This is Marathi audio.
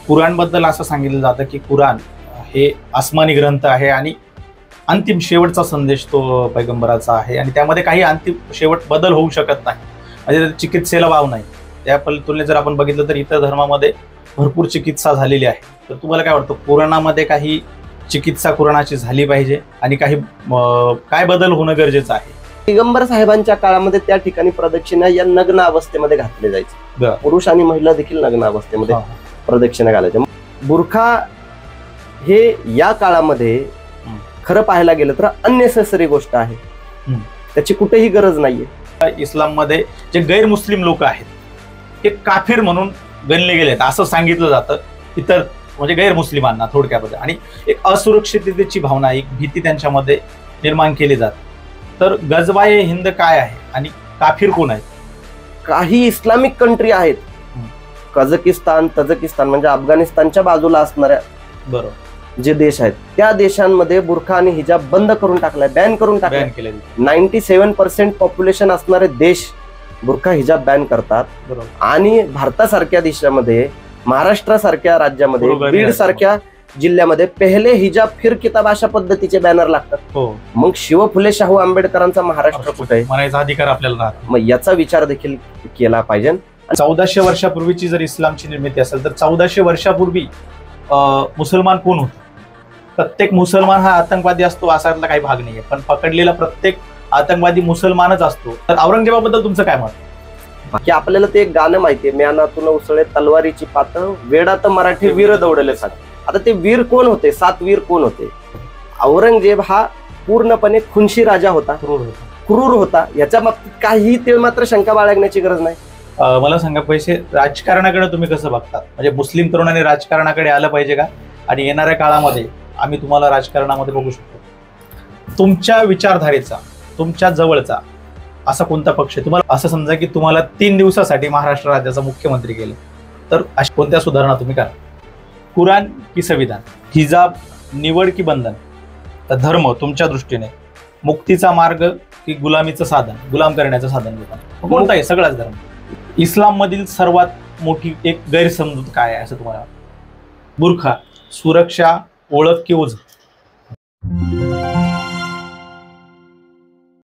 कुराणबद्दल असं सांगितलं जातं की कुराण हे आसमानी ग्रंथ आहे आणि अंतिम शेवटचा संदेश तो पैगंबराचा आहे आणि त्यामध्ये काही अंतिम शेवट बदल होऊ शकत नाही, म्हणजे चिकित्सेला वाव नाही. त्या तुलनेत जर आपण बघितलं तर इतर धर्मामध्ये भरपूर चिकित्सा झालेली आहे. तर तुम्हाला काय वाटतं, कुराणामध्ये काही चिकित्सा कुराणाची झाली पाहिजे आणि काही काय बदल होणं गरजेचं आहे? पैगंबर साहेबांच्या काळामध्ये त्या ठिकाणी प्रदक्षिणा या नग्न अवस्थेमध्ये घातले जायचे. पुरुष आणि महिला देखील नग्न अवस्थेमध्ये प्रदक्षिणा घालायच्या. बुरखा हे या काळामध्ये खरं पाहायला गेलं तर अननेसेसरी गोष्ट आहे, त्याची कुठेही गरज नाहीये. इस्लाममध्ये जे गैरमुस्लिम लोक आहेत ते काफिर म्हणून गणले गेलेत असं सांगितलं जातं इतर म्हणजे गैरमुस्लिमांना थोडक्यामध्ये, आणि एक असुरक्षिततेची भावना, एक भीती त्यांच्यामध्ये निर्माण केली जाते. तर गजवाये हिंद काय आहे आणि काफिर कोण आहेत? काही इस्लामिक कंट्री आहेत, कझाकिस्तान, तजाकिस्तान म्हणजे अफगाणिस्तानच्या बाजूला असणाऱ्या बरोबर जे देश आहेत त्या देशांमध्ये बुरखा आणि हिजाब बंद करून टाकलाय, बॅन करून टाकलाय. 97% पॉप्युलेशन असणारे देश बुरखा हिजाब बॅन करतात. आणि भारतासारख्या देशामध्ये, महाराष्ट्रासारख्या राज्यामध्ये, बीड सारख्या जिल्ह्यामध्ये पहिले हिजाब फिर किताब अशा पद्धतीचे बॅनर लागतात. मग शिव फुले शाहू आंबेडकरांचा महाराष्ट्र कुठे आहे? म्हणायचा अधिकार आपल्याला. मग याचा विचार देखील केला पाहिजे. 1400 वर्षापूर्वीची जर इस्लामची निर्मिती असेल तर 1400 वर्षापूर्वी मुसलमान कोण होते? प्रत्येक मुसलमान हा आतंकवादी असतो असातला काही भाग नाहीये, पण पकडलेला प्रत्येक आतंकवादी मुसलमानच असतो. तर औरंगजेबाबद्दल तुमचं काय मत? बाकी आपल्याला ते एक गाणं माहितीये, म्यानातून उसळे तलवारीची पात, वेडात मराठी वीर दौडले सांग. आता ते वीर कोण होते? 7 वीर कोण होते? औरंगजेब हा पूर्णपणे खुनशी राजा होता, क्रूर होता. याच्या बाबतीत काही ते मात्र शंका बाळगण्याची गरज नाही. मला सांगा, पैसे राजकारणाकडे तुम्ही कसं बघतात? म्हणजे मुस्लिम तरुणांनी राजकारणाकडे आलं पाहिजे का? आणि येणाऱ्या काळामध्ये आम्ही तुम्हाला राजकारणामध्ये बघू शकतो? तुमच्या विचारधारेचा, तुमच्या जवळचा असा कोणता पक्ष आहे? तुम्हाला असं समजा की तुम्हाला 3 दिवसासाठी महाराष्ट्र राज्याचा मुख्यमंत्री केलं, तर अशा कोणत्या सुधारणा तुम्ही करा? कुराण की संविधान? हिजाब निवड की बंधन? तर धर्म तुमच्या दृष्टीने मुक्तीचा मार्ग की गुलामीचं साधन, गुलाम करण्याचं साधन कोणतं आहे? सगळाच धर्म. इस्लाम मधील सर्वात मोठी एक गैरसमजूत काय आहे असं तुम्हाला? बुरखा सुरक्षा, ओळख की ओझ?